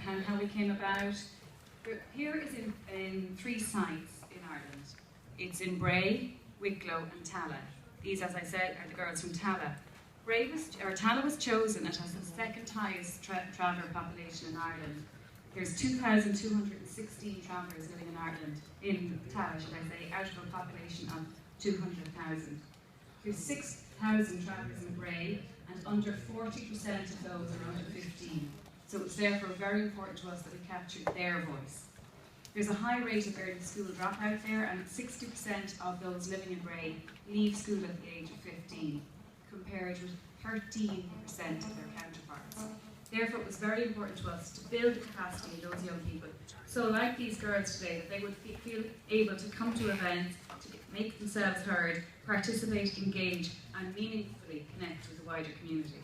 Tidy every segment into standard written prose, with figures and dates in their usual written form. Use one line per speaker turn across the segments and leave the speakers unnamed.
and how we came about. Here is in 3 sites in Ireland. It's in Bray, Wicklow and Tala. These, as I said, are the girls from Tala. Tala was chosen. It has the 2nd highest traveller population in Ireland. There's 2,216 travellers living in Ireland, in Tala, should I say, out of a population of 200,000. There's 6,000 travellers in Bray, and under 40% of those are under 15. So it's therefore very important to us that we capture their voice. There's a high rate of early school dropout there, and 60% of those living in Bray leave school at the age of 15, compared with 13% of their counterparts. Therefore, it was very important to us to build the capacity in those young people. So like these girls today, that they would feel able to come to events, to make themselves heard, participate, engage, and meaningfully connect with the wider community.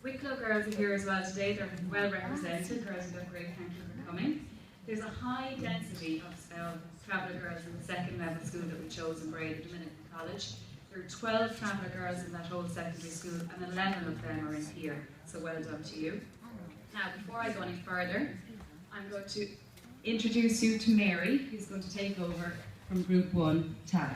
Wicklow girls are here as well today. They're well represented. Girls have done great, thank you for coming. There's a high density of traveller girls in the 2nd level school that we chose in Bray, the Dominican College. There are 12 traveller girls in that whole secondary school, and 11 of them are in here. So well done to you. Now, before I go any further, I'm going to introduce you to Mary, who's going to take over from Group 1, Tala.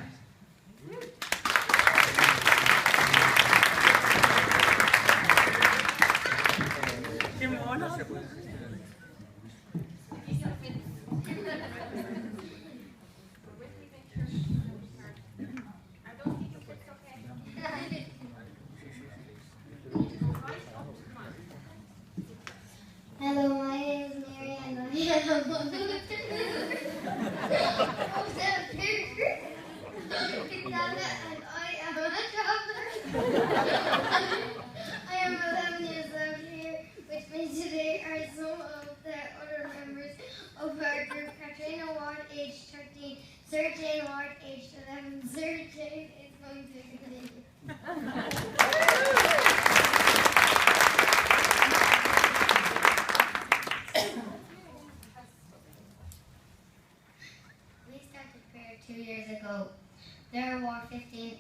Good morning.
Hello, my name is Mary and I am and I am a traveller. I am 11 years old here. With me today are some of the other members of our group. Katrina Ward, age 13, Sir Jane Ward, age 11. Sir Jane is going to continue. We started prayer 2 years ago. There were 15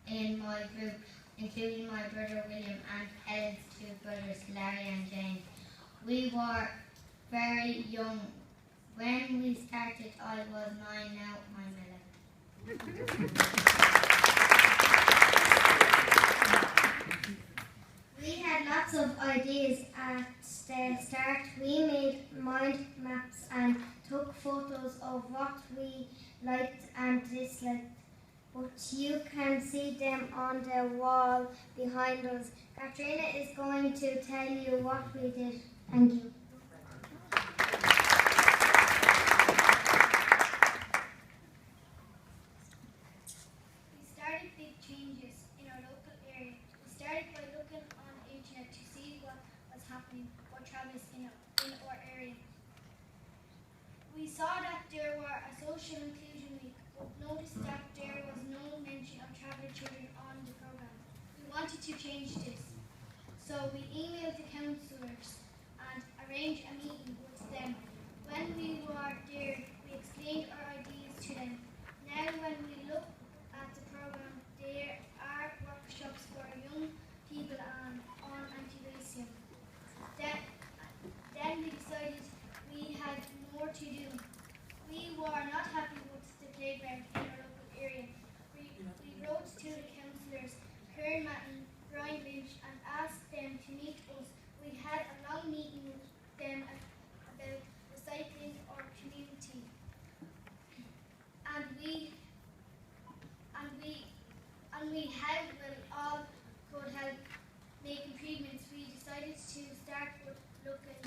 in my group, including my brother William and Helen's 2 brothers, Larry and James. We were very young. When we started, I was 9, now I'm 11. We had lots of ideas at the start. We made mind maps and took photos of what we liked and disliked. But you can see them on the wall behind us. Katrina is going to tell you what we did. Thank you. We started big changes in our local area. We started by looking on the internet to see what was happening for travellers in our area. We saw that there were a social inclusion week, but noticed that there was no mention of traveller children on the programme. We wanted to change this, so we emailed the councillors and arranged a meeting with them. When we were there, we explained our ideas to them. Now when we look at the programme, there are workshops for young people on anti-racism. Then we decided we had more to do. We were not happy with the playground in our local area. We wrote to the councillors, Karen Matton, Brian Lynch, and asked them to meet us. We had a long meeting with them about recycling our community. And we had, well, all could help make improvements. We decided to start with looking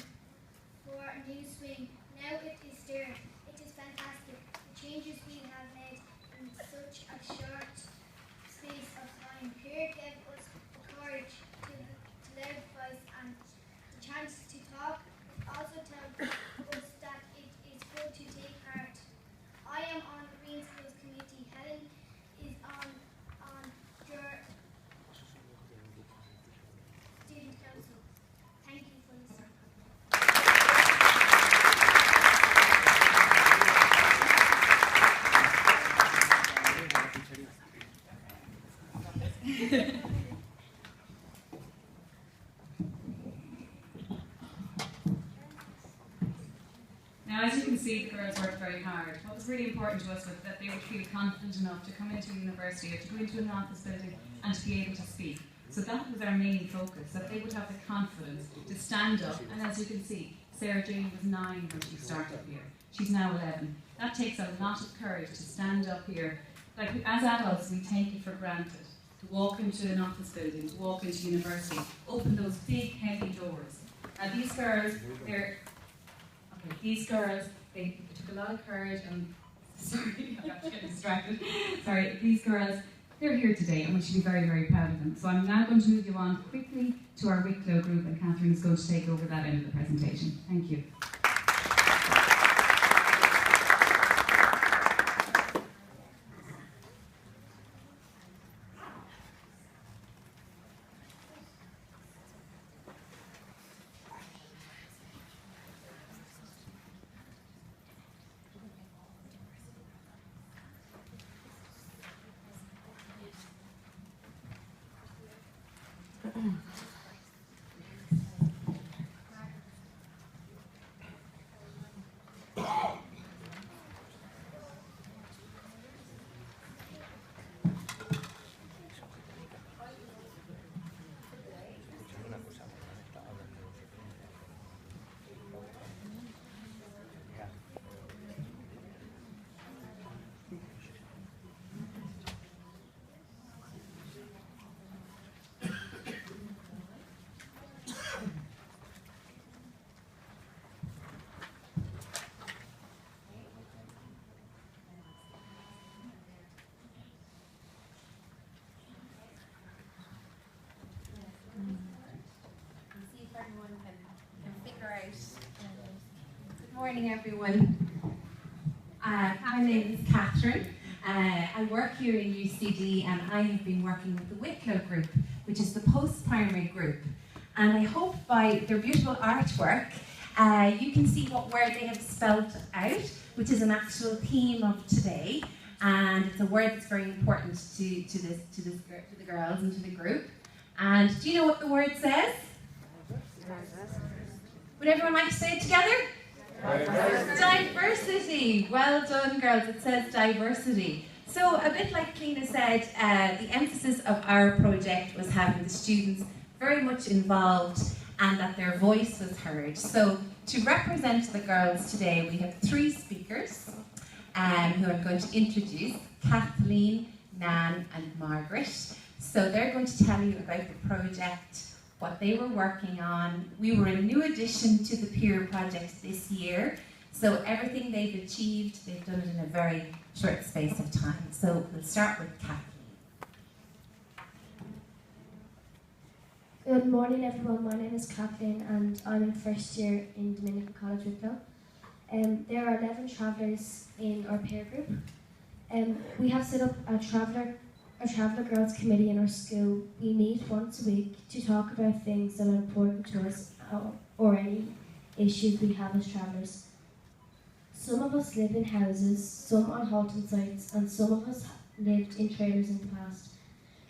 for a new swing. Now it is there. It is fantastic. The changes we have made in such a short space of time. Here gave
Now, as you can see, the girls worked very hard. What was really important to us was that they would feel confident enough to come into a university or to go into an office building and to be able to speak. So that was our main focus, that they would have the confidence to stand up. And as you can see, Sarah Jane was 9 when she started here. She's now 11. That takes a lot of courage to stand up here. Like, as adults, we take it for granted to walk into an office building, to walk into university, open those big, heavy doors. Now, these girls, they took a lot of courage and, sorry, I got getting distracted. Sorry, these girls, they're here today and we should be very, very proud of them. So I'm now going to move you on quickly to our Wicklow group, and Catherine is going to take over that end of the presentation. Thank you.
Good morning, everyone. My name is Catherine. I work here in UCD, and I have been working with the Wicklow group, which is the post-primary group. And I hope by their beautiful artwork, you can see what word they have spelled out, which is an actual theme of today. And it's a word that's very important to the girls and to the group. And do you know what the word says? Would everyone like to say it together? Diversity. Well done, girls. It says diversity. So a bit like Cliona said, the emphasis of our project was having the students very much involved and that their voice was heard. So to represent the girls today, we have 3 speakers who I'm going to introduce: Kathleen, Nan and Margaret. So they're going to tell you about the project, what they were working on. We were a new addition to the peer project this year, so everything they've achieved, they've done it in a very short space of time. So we'll start with Kathleen.
Good morning, everyone. My name is Kathleen and I'm in first year in Dominican College Wicklow. There are 11 travellers in our peer group. We have set up a traveller girls committee in our school. We meet once a week to talk about things that are important to us or any issues we have as travellers. Some of us live in houses, some on halting sites, and some of us lived in trailers in the past.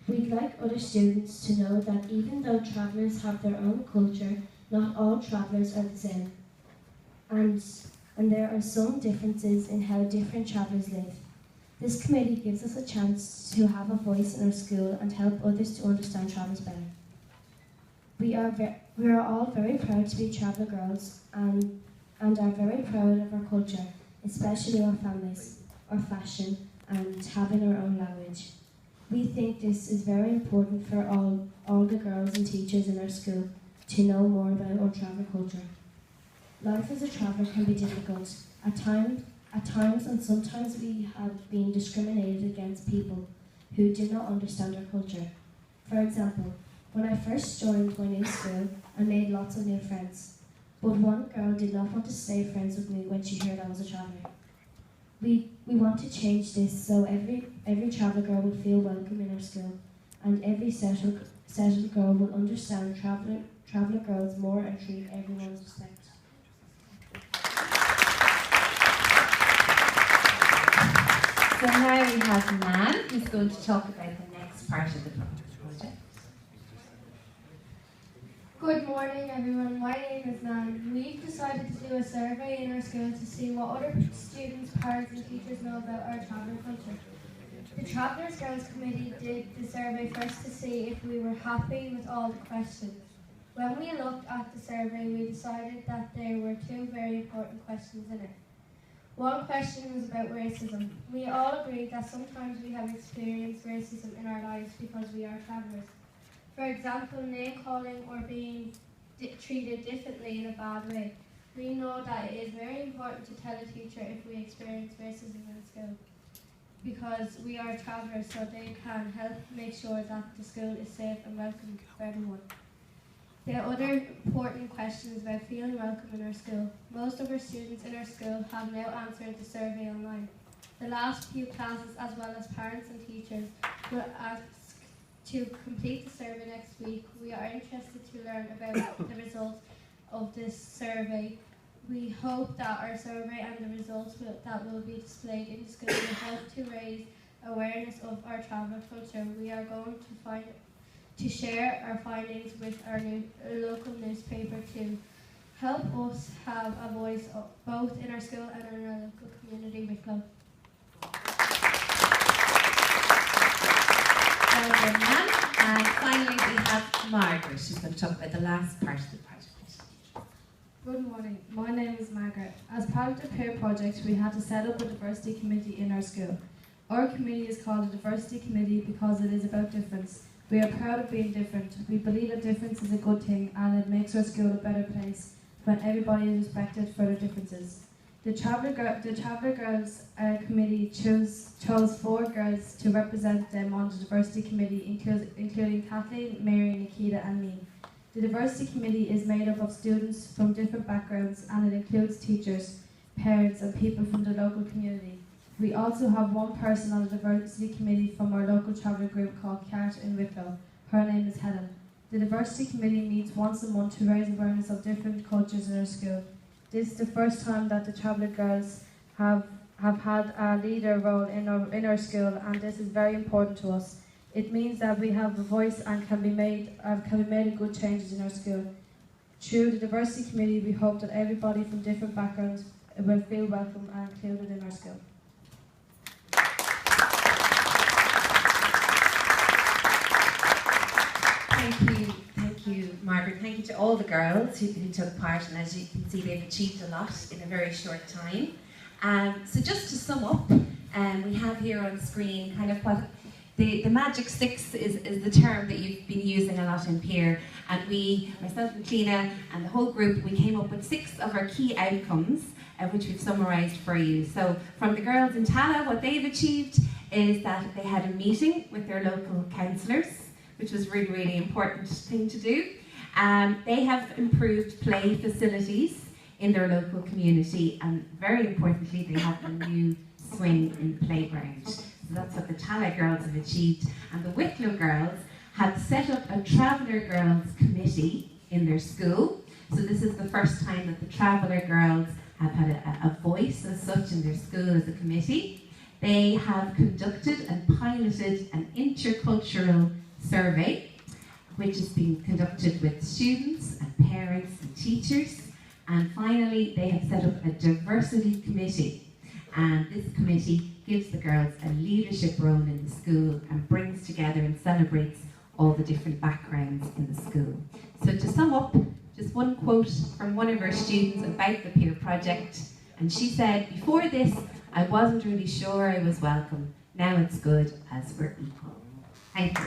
We'd like other students to know that even though travellers have their own culture, not all travellers are the same. And there are some differences in how different travellers live. This committee gives us a chance to have a voice in our school and help others to understand travellers better. We are all very proud to be traveller girls and are very proud of our culture, especially our families, our fashion and having our own language. We think this is very important for all the girls and teachers in our school to know more about our traveller culture. Life as a traveller can be difficult. At times and sometimes we have been discriminated against people who do not understand our culture. For example, when I first joined my new school, I made lots of new friends, but one girl did not want to stay friends with me when she heard I was a traveller. We want to change this so every traveller girl will feel welcome in our school, and every settled girl will understand traveller girls more and treat everyone with respect.
So now we have Nan, who's going to talk about the next part of the project.
Good morning, everyone. My name is Nan. We've decided to do
do a survey in our school to see what other students, parents and teachers know about our traveller culture. The Travellers Girls Committee did the survey first to see if we were happy with all the questions. When we looked at the survey, we decided that there were two very important questions in it. One question was about racism. We all agreed that sometimes we have experienced racism in our lives because we are travellers. For example, name-calling or being treated differently in a bad way. We know that it is very important to tell a teacher if we experience racism in school, because we are travellers, so they can help make sure that the school is safe and welcoming for everyone. The other important question is about feeling welcome in our school. Most of our students in our school have now answered the survey online. The last few classes, as well as parents and teachers, will ask to complete the survey next week. We are interested to learn about the results of this survey. We hope that our survey and the results that will be displayed in the school will help to raise awareness of our travel culture. We are going to share our findings with our local newspaper to help us have a voice both in our school and in our local community, Wicklow.
Well done, ma'am. And finally we have Margaret. She's going to talk about the last part of the project.
Good morning, my name is Margaret. As part of the PEER project, we had to set up a diversity committee in our school. Our committee is called a diversity committee because it is about difference. We are proud of being different. We believe that difference is a good thing and it makes our school a better place when everybody is respected for their differences. The Traveller Girls Committee chose 4 girls to represent them on the diversity committee, including Kathleen, Mary, Nikita and me. The Diversity Committee is made up of students from different backgrounds and it includes teachers, parents and people from the local community. We also have one person on the Diversity Committee from our local traveller group called CART in Wicklow. Her name is Helen. The Diversity Committee meets once a month to raise awareness of different cultures in our school. This is the first time that the Traveller Girls have had a leader role in our school, and this is very important to us. It means that we have a voice and can be made good changes in our school. Through the Diversity Committee, we hope that everybody from different backgrounds will feel welcome and included in our school.
Thank you, Margaret. Thank you to all the girls who took part, and as you can see, they've achieved a lot in a very short time. So just to sum up, we have here on screen kind of what the Magic 6 is the term that you've been using a lot in PEER, and we, myself and Tina and the whole group, we came up with 6 of our key outcomes, which we've summarised for you. So from the girls in Tala, what they've achieved is that they had a meeting with their local councillors, which was really, really important thing to do. They have improved play facilities in their local community, and very importantly, they have a new swing in the playground. So that's what the Tala girls have achieved. And the Wicklow girls have set up a Traveller Girls Committee in their school. So this is the first time that the Traveller girls have had a voice as such in their school as a committee. They have conducted and piloted an intercultural survey, which is being conducted with students and parents and teachers. And finally, they have set up a diversity committee. And this committee gives the girls a leadership role in the school and brings together and celebrates all the different backgrounds in the school. So to sum up, just one quote from one of our students about the PEER project. And she said, "Before this, I wasn't really sure I was welcome. Now it's good as we're equal." Thank you.